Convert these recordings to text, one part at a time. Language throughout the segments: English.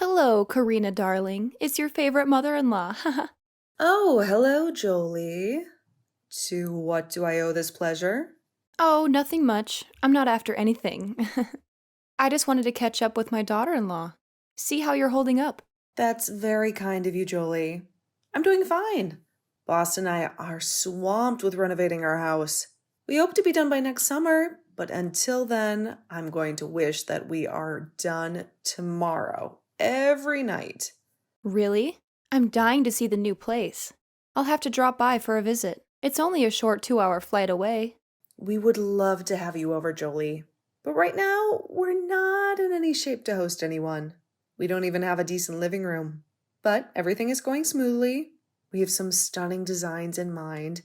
Hello, Karina darling. It's your favorite mother-in-law. Oh, hello, Jolie. To what do I owe this pleasure? Oh, nothing much. I'm not after anything. I just wanted to catch up with my daughter-in-law. See how you're holding up. That's very kind of you, Jolie. I'm doing fine. Boss and I are swamped with renovating our house. We hope to be done by next summer, but until then, I'm going to wish that we are done tomorrow, every night. Really? I'm dying to see the new place. I'll have to drop by for a visit. It's only a short 2-hour flight away. We would love to have you over, Jolie. But right now, we're not in any shape to host anyone. We don't even have a decent living room. But everything is going smoothly. We have some stunning designs in mind,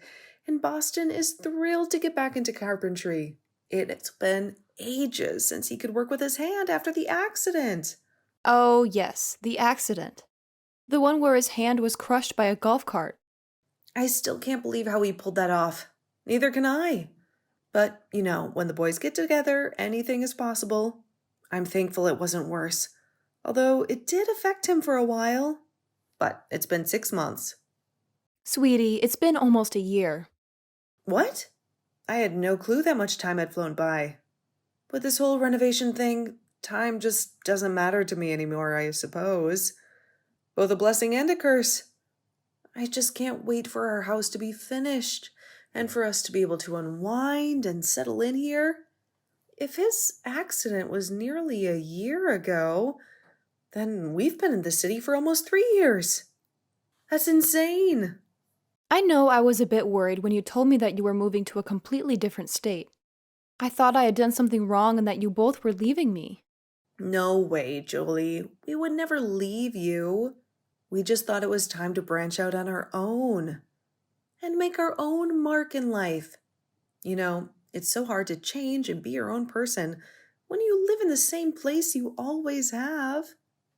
and Boston is thrilled to get back into carpentry. It's been ages since he could work with his hand after the accident. Oh, yes, the accident. The one where his hand was crushed by a golf cart. I still can't believe how he pulled that off. Neither can I. But, when the boys get together, anything is possible. I'm thankful it wasn't worse, although it did affect him for a while. But it's been 6 months. Sweetie, it's been almost a year. What? I had no clue that much time had flown by. With this whole renovation thing, time just doesn't matter to me anymore, I suppose. Both a blessing and a curse. I just can't wait for our house to be finished and for us to be able to unwind and settle in here. If his accident was nearly a year ago, then we've been in the city for almost 3 years. That's insane. I know I was a bit worried when you told me that you were moving to a completely different state. I thought I had done something wrong and that you both were leaving me. No way, Jolie. We would never leave you. We just thought it was time to branch out on our own and make our own mark in life. It's so hard to change and be your own person when you live in the same place you always have.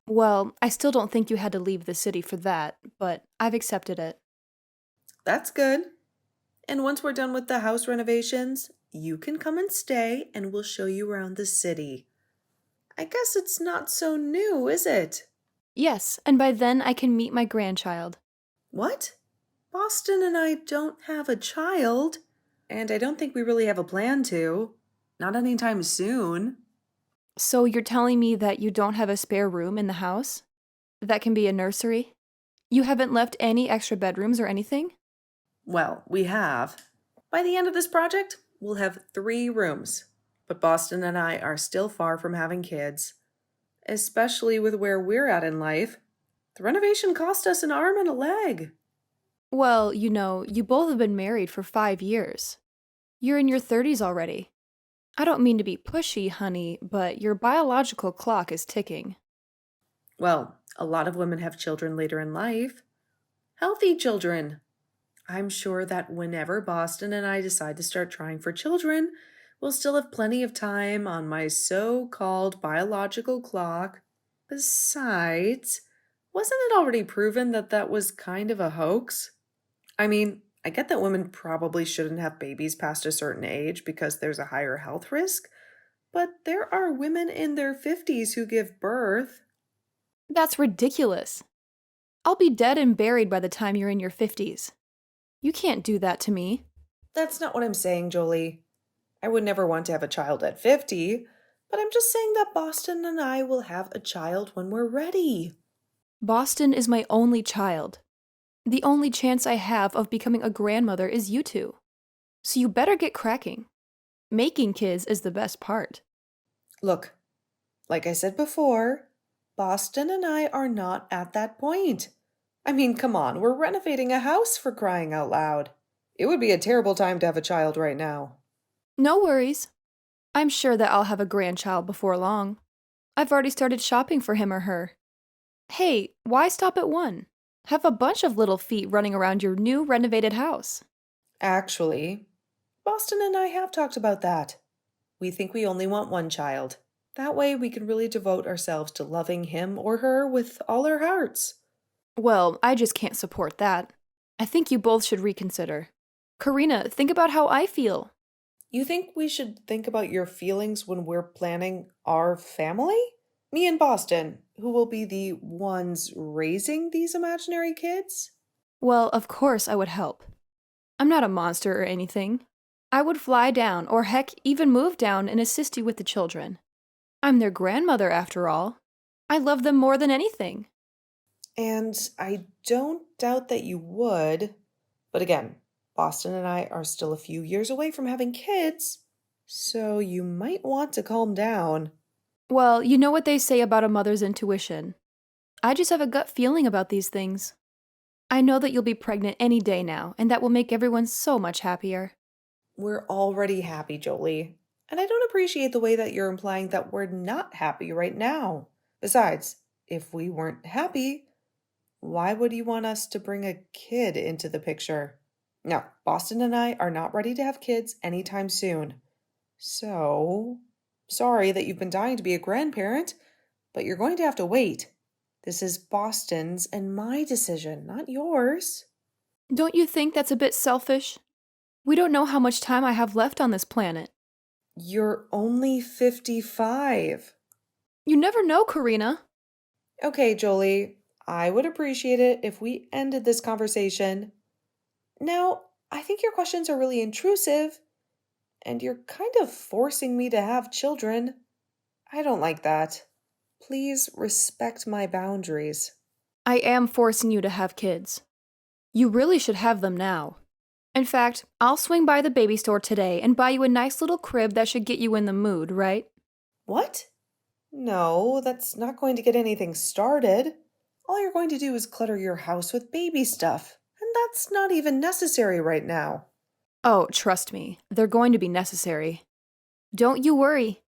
Well, I still don't think you had to leave the city for that, but I've accepted it. That's good. And once we're done with the house renovations, you can come and stay and we'll show you around the city. I guess it's not so new, is it? Yes, and by then I can meet my grandchild. What? Boston and I don't have a child, and I don't think we really have a plan to. Not anytime soon. So you're telling me that you don't have a spare room in the house? That can be a nursery? You haven't left any extra bedrooms or anything? Well, we have. By the end of this project, we'll have 3 rooms. But Boston and I are still far from having kids, especially with where we're at in life. The renovation cost us an arm and a leg. Well, you both have been married for 5 years. You're in your 30s already. I don't mean to be pushy, honey, but your biological clock is ticking. Well, a lot of women have children later in life. Healthy children. I'm sure that whenever Boston and I decide to start trying for children, we'll still have plenty of time on my so-called biological clock. Besides, wasn't it already proven that that was kind of a hoax? I mean, I get that women probably shouldn't have babies past a certain age because there's a higher health risk, but there are women in their 50s who give birth. That's ridiculous. I'll be dead and buried by the time you're in your 50s. You can't do that to me. That's not what I'm saying, Jolie. I would never want to have a child at 50, but I'm just saying that Boston and I will have a child when we're ready. Boston is my only child. The only chance I have of becoming a grandmother is you two. So you better get cracking. Making kids is the best part. Look, like I said before, Boston and I are not at that point. I mean, come on, we're renovating a house for crying out loud. It would be a terrible time to have a child right now. No worries. I'm sure that I'll have a grandchild before long. I've already started shopping for him or her. Hey, why stop at one? Have a bunch of little feet running around your new renovated house. Actually, Boston and I have talked about that. We think we only want one child. That way we can really devote ourselves to loving him or her with all our hearts. Well, I just can't support that. I think you both should reconsider. Karina, think about how I feel. You think we should think about your feelings when we're planning our family? Me and Boston. who will be the ones raising these imaginary kids? Well, of course I would help. I'm not a monster or anything. I would fly down, or heck, even move down and assist you with the children. I'm their grandmother, after all. I love them more than anything. And I don't doubt that you would. But again, Boston and I are still a few years away from having kids, so you might want to calm down. Well, you know what they say about a mother's intuition. I just have a gut feeling about these things. I know that you'll be pregnant any day now, and that will make everyone so much happier. We're already happy, Jolie. And I don't appreciate the way that you're implying that we're not happy right now. Besides, if we weren't happy, why would you want us to bring a kid into the picture? No, Boston and I are not ready to have kids anytime soon. So, sorry that you've been dying to be a grandparent, but you're going to have to wait. This is Boston's and my decision, not yours. Don't you think that's a bit selfish? We don't know how much time I have left on this planet. You're only 55. You never know, Karina. Okay, Jolie, I would appreciate it if we ended this conversation. Now, I think your questions are really intrusive, and you're kind of forcing me to have children. I don't like that. Please respect my boundaries. I am forcing you to have kids. You really should have them now. In fact, I'll swing by the baby store today and buy you a nice little crib that should get you in the mood, right? What? No, that's not going to get anything started. All you're going to do is clutter your house with baby stuff, and that's not even necessary right now. Oh, trust me, they're going to be necessary. Don't you worry.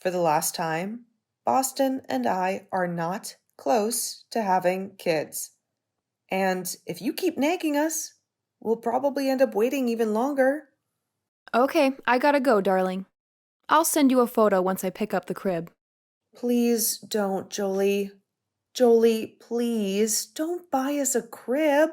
For the last time, Boston and I are not close to having kids. And if you keep nagging us, we'll probably end up waiting even longer. Okay, I gotta go, darling. I'll send you a photo once I pick up the crib. Please don't, Jolie. Jolie, please don't buy us a crib.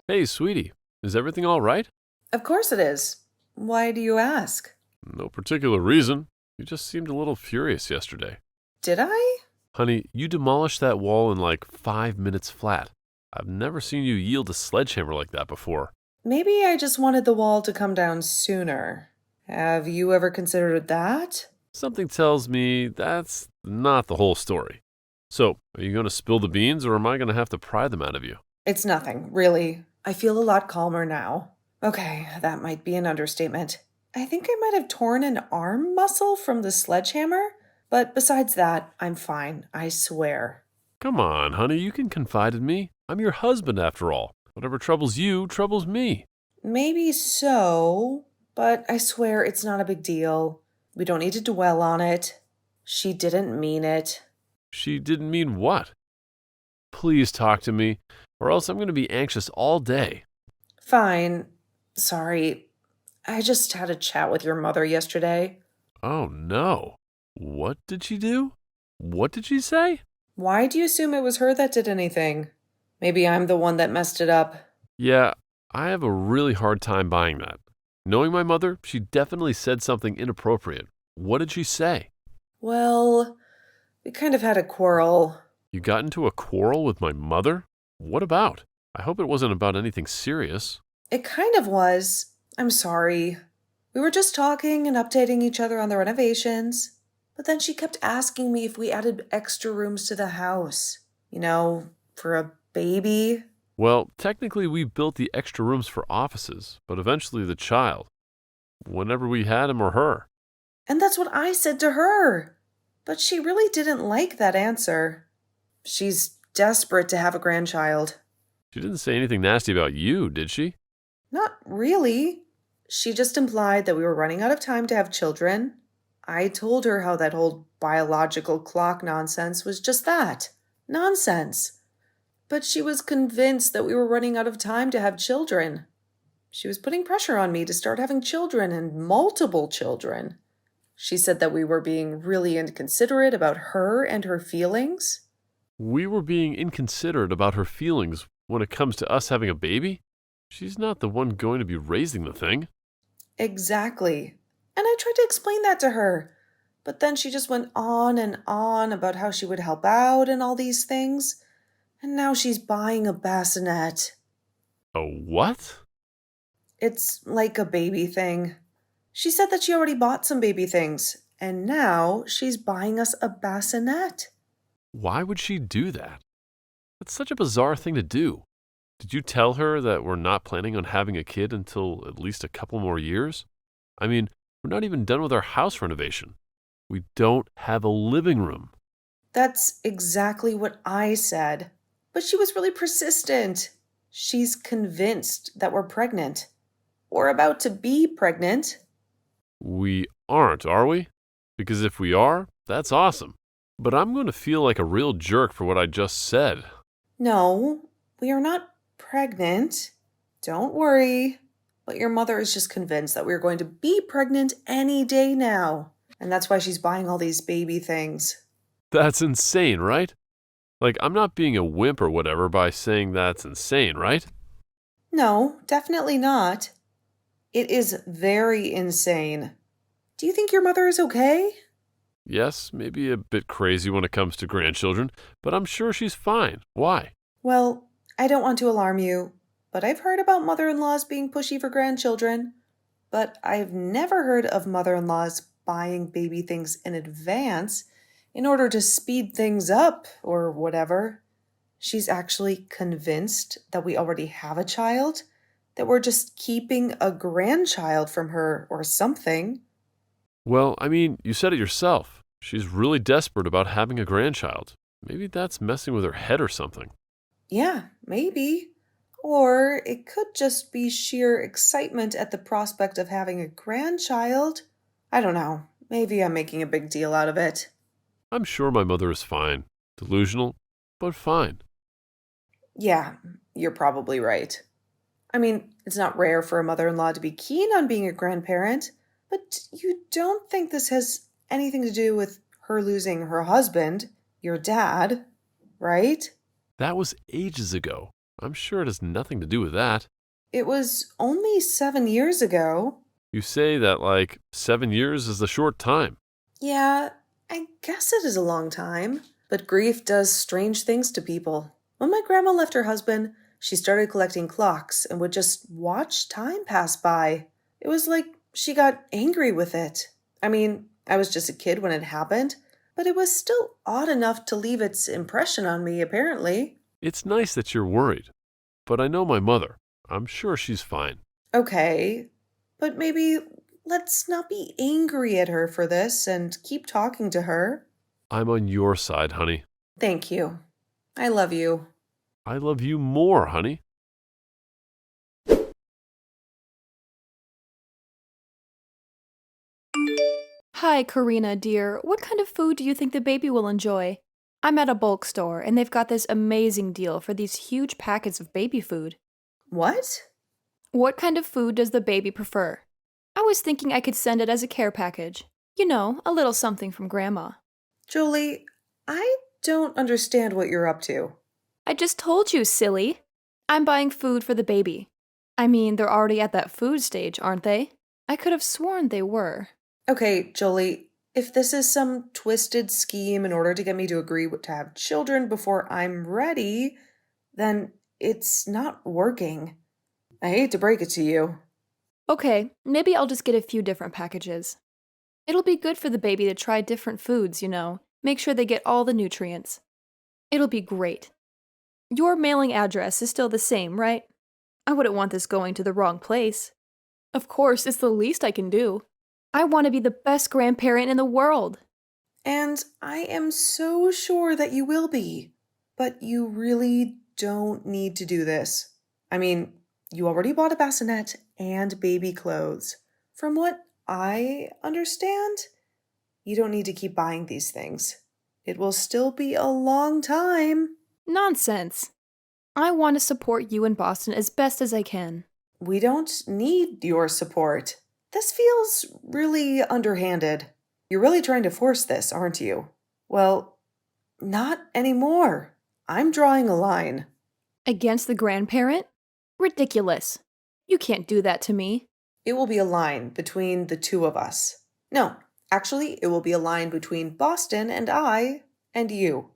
Hey, sweetie, is everything all right? Of course it is. Why do you ask? No particular reason. You just seemed a little furious yesterday. Did I? Honey, you demolished that wall in like 5 minutes flat. I've never seen you yield a sledgehammer like that before. Maybe I just wanted the wall to come down sooner. Have you ever considered that? Something tells me that's not the whole story. So, are you going to spill the beans or am I going to have to pry them out of you? It's nothing, really. I feel a lot calmer now. Okay, that might be an understatement. I think I might have torn an arm muscle from the sledgehammer, but besides that, I'm fine, I swear. Come on, honey, you can confide in me. I'm your husband after all. Whatever troubles you troubles me. Maybe so, but I swear it's not a big deal. We don't need to dwell on it. She didn't mean it. She didn't mean what? Please talk to me, or else I'm going to be anxious all day. Fine. Sorry. I just had a chat with your mother yesterday. Oh no. What did she do? What did she say? Why do you assume it was her that did anything? Maybe I'm the one that messed it up. Yeah, I have a really hard time buying that. Knowing my mother, she definitely said something inappropriate. What did she say? Well, we kind of had a quarrel. You got into a quarrel with my mother? What about? I hope it wasn't about anything serious. It kind of was. I'm sorry. We were just talking and updating each other on the renovations. But then she kept asking me if we added extra rooms to the house. For a baby. Well, technically we built the extra rooms for offices, but eventually the child. Whenever we had him or her. And that's what I said to her. But she really didn't like that answer. She's desperate to have a grandchild. She didn't say anything nasty about you, did she? Not really. She just implied that we were running out of time to have children. I told her how that whole biological clock nonsense was just that. Nonsense. But she was convinced that we were running out of time to have children. She was putting pressure on me to start having children and multiple children. She said that we were being really inconsiderate about her and her feelings. We were being inconsiderate about her feelings when it comes to us having a baby? She's not the one going to be raising the thing. Exactly. And I tried to explain that to her. But then she just went on and on about how she would help out and all these things. And now she's buying a bassinet. A what? It's like a baby thing. She said that she already bought some baby things, and now she's buying us a bassinet. Why would she do that? That's such a bizarre thing to do. Did you tell her that we're not planning on having a kid until at least a couple more years? I mean, we're not even done with our house renovation. We don't have a living room. That's exactly what I said. But she was really persistent. She's convinced that we're pregnant. Or about to be pregnant. We aren't, are we? Because if we are, that's awesome. But I'm going to feel like a real jerk for what I just said. No, we are not pregnant. Don't worry. But your mother is just convinced that we're going to be pregnant any day now. And that's why she's buying all these baby things. That's insane, right? Like, I'm not being a wimp or whatever by saying that's insane, right? No, definitely not. It is very insane. Do you think your mother is okay? Yes, maybe a bit crazy when it comes to grandchildren, but I'm sure she's fine. Why? Well, I don't want to alarm you, but I've heard about mother in laws being pushy for grandchildren. But I've never heard of mother in laws buying baby things in advance in order to speed things up or whatever. She's actually convinced that we already have a child, that we're just keeping a grandchild from her or something. Well, I mean, you said it yourself. She's really desperate about having a grandchild. Maybe that's messing with her head or something. Yeah, maybe. Or it could just be sheer excitement at the prospect of having a grandchild. I don't know. Maybe I'm making a big deal out of it. I'm sure my mother is fine. Delusional, but fine. Yeah, you're probably right. I mean, it's not rare for a mother in law to be keen on being a grandparent, but you don't think this has anything to do with her losing her husband, your dad, right? That was ages ago. I'm sure it has nothing to do with that. It was only 7 years ago. You say that like 7 years is a short time. Yeah, I guess it is a long time. But grief does strange things to people. When my grandma left her husband, she started collecting clocks and would just watch time pass by. It was like she got angry with it. I mean, I was just a kid when it happened, but it was still odd enough to leave its impression on me, apparently. It's nice that you're worried, but I know my mother. I'm sure she's fine. Okay, but maybe let's not be angry at her for this and keep talking to her. I'm on your side, honey. Thank you. I love you. I love you more, honey. Hi, Karina, dear. What kind of food do you think the baby will enjoy? I'm at a bulk store, and they've got this amazing deal for these huge packets of baby food. What? What kind of food does the baby prefer? I was thinking I could send it as a care package. You know, a little something from Grandma. Julie, I don't understand what you're up to. I just told you, silly. I'm buying food for the baby. I mean, they're already at that food stage, aren't they? I could have sworn they were. Okay, Jolie, if this is some twisted scheme in order to get me to agree to have children before I'm ready, then it's not working. I hate to break it to you. Okay, maybe I'll just get a few different packages. It'll be good for the baby to try different foods, you know. Make sure they get all the nutrients. It'll be great. Your mailing address is still the same, right? I wouldn't want this going to the wrong place. Of course, it's the least I can do. I want to be the best grandparent in the world. And I am so sure that you will be. But you really don't need to do this. I mean, you already bought a bassinet and baby clothes. From what I understand, you don't need to keep buying these things. It will still be a long time. Nonsense. I want to support you in Boston as best as I can. We don't need your support. This feels really underhanded. You're really trying to force this, aren't you? Well, not anymore. I'm drawing a line. Against the grandparent? Ridiculous. You can't do that to me. It will be a line between the two of us. No, actually, it will be a line between Boston and I and you.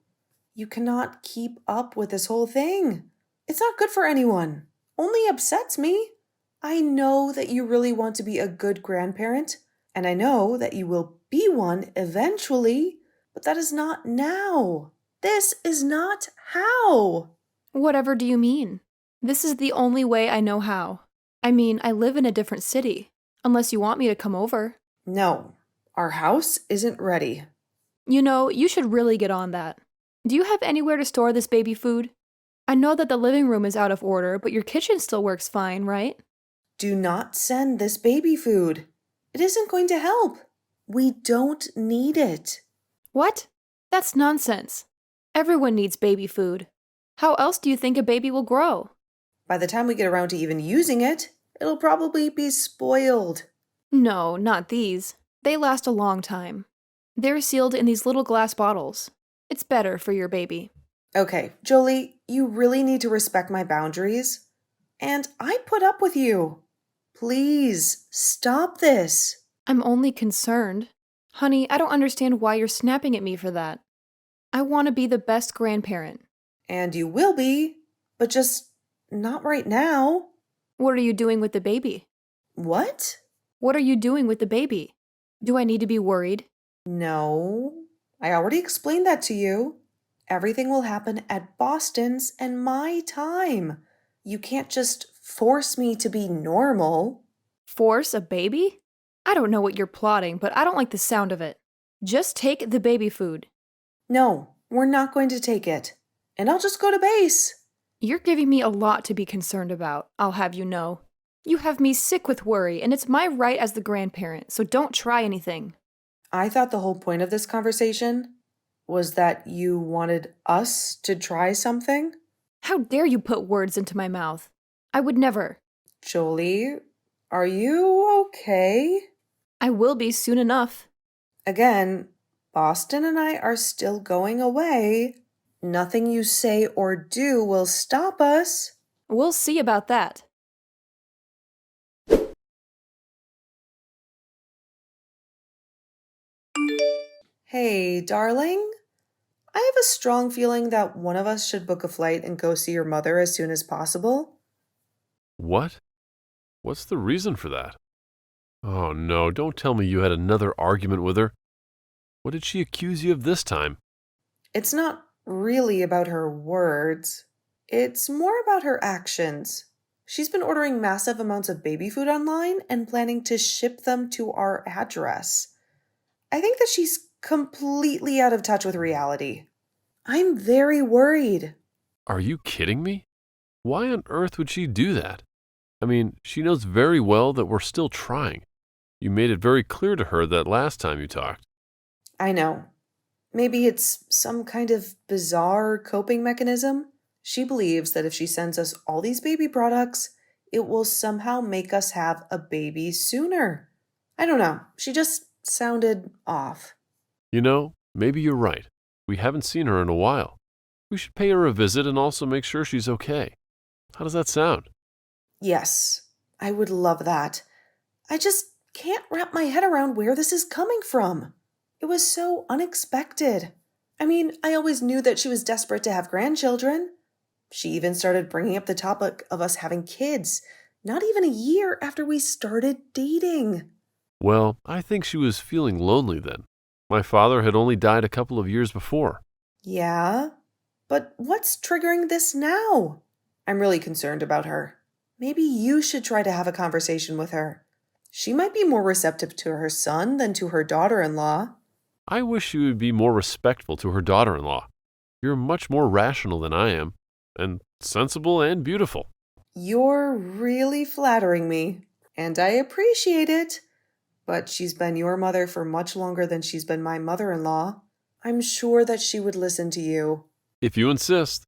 You cannot keep up with this whole thing. It's not good for anyone. Only upsets me. I know that you really want to be a good grandparent, and I know that you will be one eventually, but that is not now. This is not how. Whatever do you mean? This is the only way I know how. I mean, I live in a different city. Unless you want me to come over. No, our house isn't ready. You know, you should really get on that. Do you have anywhere to store this baby food? I know that the living room is out of order, but your kitchen still works fine, right? Do not send this baby food. It isn't going to help. We don't need it. What? That's nonsense. Everyone needs baby food. How else do you think a baby will grow? By the time we get around to even using it, it'll probably be spoiled. No, not these. They last a long time. They're sealed in these little glass bottles. It's better for your baby. Okay, Jolie, you really need to respect my boundaries. And I put up with you. Please, stop this. I'm only concerned. Honey, I don't understand why you're snapping at me for that. I want to be the best grandparent. And you will be, but just not right now. What are you doing with the baby? What? What are you doing with the baby? Do I need to be worried? No, I already explained that to you. Everything will happen at Boston's and my time. You can't just force me to be normal. Force a baby? I don't know what you're plotting, but I don't like the sound of it. Just take the baby food. No, we're not going to take it. And I'll just go to base. You're giving me a lot to be concerned about, I'll have you know. You have me sick with worry, and it's my right as the grandparent, so don't try anything. I thought the whole point of this conversation was that you wanted us to try something. How dare you put words into my mouth? I would never. Jolie, are you okay? I will be soon enough. Again, Boston and I are still going away. Nothing you say or do will stop us. We'll see about that. Hey, darling. I have a strong feeling that one of us should book a flight and go see your mother as soon as possible. What? What's the reason for that? Oh no, don't tell me you had another argument with her. What did she accuse you of this time? It's not really about her words. It's more about her actions. She's been ordering massive amounts of baby food online and planning to ship them to our address. I think that she's completely out of touch with reality. I'm very worried. Are you kidding me? Why on earth would she do that? I mean, she knows very well that we're still trying. You made it very clear to her that last time you talked. I know. Maybe it's some kind of bizarre coping mechanism. She believes that if she sends us all these baby products, it will somehow make us have a baby sooner. I don't know. She just sounded off. You know, maybe you're right. We haven't seen her in a while. We should pay her a visit and also make sure she's okay. How does that sound? Yes, I would love that. I just can't wrap my head around where this is coming from. It was so unexpected. I mean, I always knew that she was desperate to have grandchildren. She even started bringing up the topic of us having kids, not even a year after we started dating. Well, I think she was feeling lonely then. My father had only died a couple of years before. Yeah, but what's triggering this now? I'm really concerned about her. Maybe you should try to have a conversation with her. She might be more receptive to her son than to her daughter-in-law. I wish she would be more respectful to her daughter-in-law. You're much more rational than I am, and sensible and beautiful. You're really flattering me, and I appreciate it. But she's been your mother for much longer than she's been my mother-in-law. I'm sure that she would listen to you. If you insist,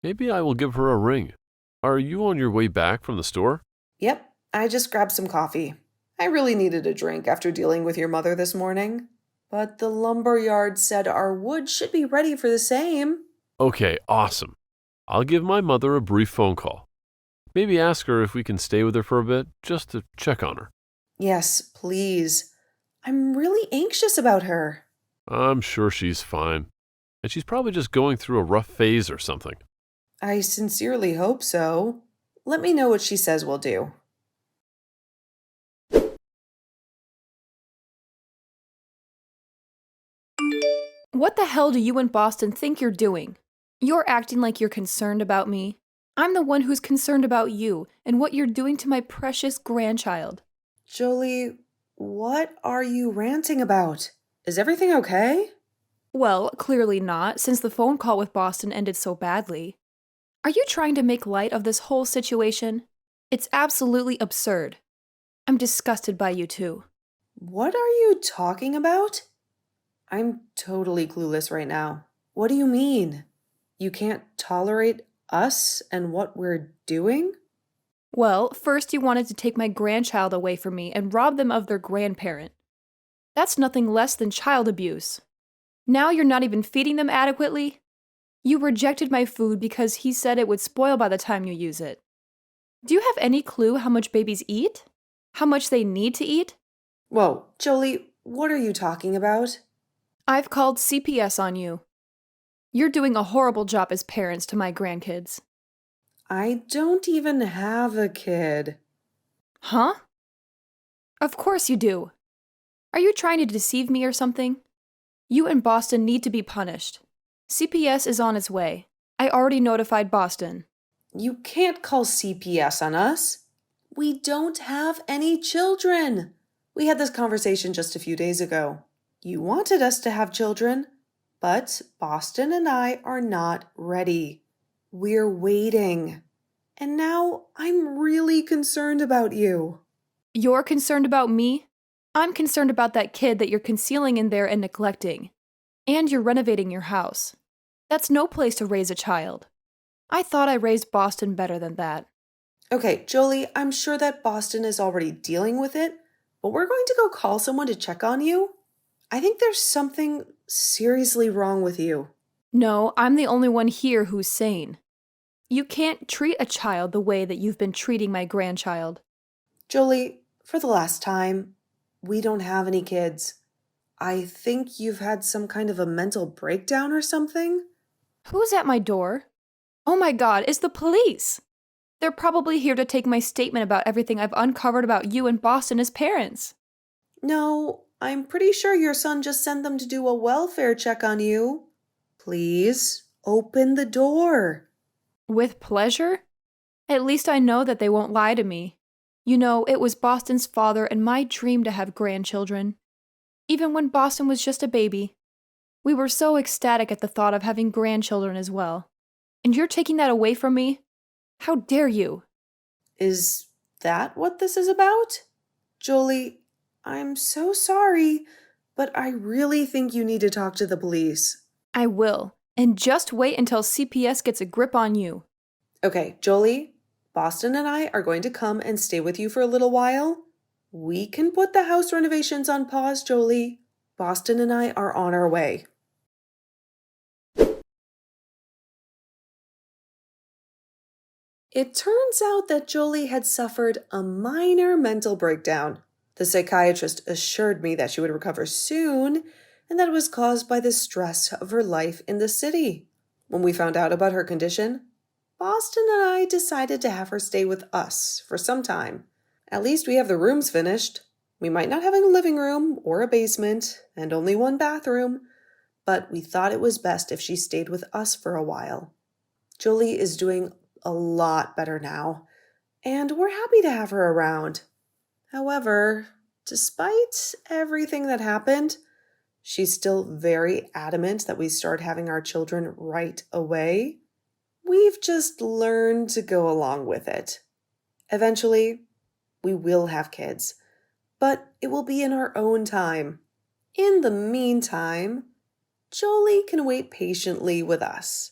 maybe I will give her a ring. Are you on your way back from the store? Yep, I just grabbed some coffee. I really needed a drink after dealing with your mother this morning. But the lumberyard said our wood should be ready for the same. Okay, awesome. I'll give my mother a brief phone call. Maybe ask her if we can stay with her for a bit, just to check on her. Yes, please. I'm really anxious about her. I'm sure she's fine. And she's probably just going through a rough phase or something. I sincerely hope so. Let me know what she says we'll do. What the hell do you and Boston think you're doing? You're acting like you're concerned about me. I'm the one who's concerned about you and what you're doing to my precious grandchild. Jolie, what are you ranting about? Is everything okay? Well, clearly not, since the phone call with Boston ended so badly. Are you trying to make light of this whole situation? It's absolutely absurd. I'm disgusted by you two. What are you talking about? I'm totally clueless right now. What do you mean? You can't tolerate us and what we're doing? Well, first you wanted to take my grandchild away from me and rob them of their grandparent. That's nothing less than child abuse. Now you're not even feeding them adequately? You rejected my food because he said it would spoil by the time you use it. Do you have any clue how much babies eat? How much they need to eat? Whoa, Jolie, what are you talking about? I've called CPS on you. You're doing a horrible job as parents to my grandkids. I don't even have a kid. Huh? Of course you do. Are you trying to deceive me or something? You and Boston need to be punished. CPS is on its way. I already notified Boston. You can't call CPS on us. We don't have any children. We had this conversation just a few days ago. You wanted us to have children, but Boston and I are not ready. We're waiting. And now I'm really concerned about you. You're concerned about me? I'm concerned about that kid that you're concealing in there and neglecting. And you're renovating your house. That's no place to raise a child. I thought I raised Boston better than that. Okay, Jolie, I'm sure that Boston is already dealing with it, but we're going to go call someone to check on you. I think there's something seriously wrong with you. No, I'm the only one here who's sane. You can't treat a child the way that you've been treating my grandchild. Jolie, for the last time, we don't have any kids. I think you've had some kind of a mental breakdown or something. Who's at my door? Oh my god, it's the police! They're probably here to take my statement about everything I've uncovered about you and Boston as parents. No, I'm pretty sure your son just sent them to do a welfare check on you. Please, open the door. With pleasure? At least I know that they won't lie to me. You know, it was Boston's father and my dream to have grandchildren. Even when Boston was just a baby. We were so ecstatic at the thought of having grandchildren as well. And you're taking that away from me? How dare you? Is that what this is about? Jolie, I'm so sorry, but I really think you need to talk to the police. I will. And just wait until CPS gets a grip on you. Okay, Jolie, Boston and I are going to come and stay with you for a little while. We can put the house renovations on pause, Jolie. Boston and I are on our way. It turns out that Jolie had suffered a minor mental breakdown. The psychiatrist assured me that she would recover soon and that it was caused by the stress of her life in the city. When we found out about her condition, Boston and I decided to have her stay with us for some time. At least we have the rooms finished. We might not have a living room or a basement and only one bathroom, but we thought it was best if she stayed with us for a while. Jolie is doing a lot better now, and we're happy to have her around. However, despite everything that happened, she's still very adamant that we start having our children right away. We've just learned to go along with it. Eventually, we will have kids, but it will be in our own time. In the meantime, Jolie can wait patiently with us.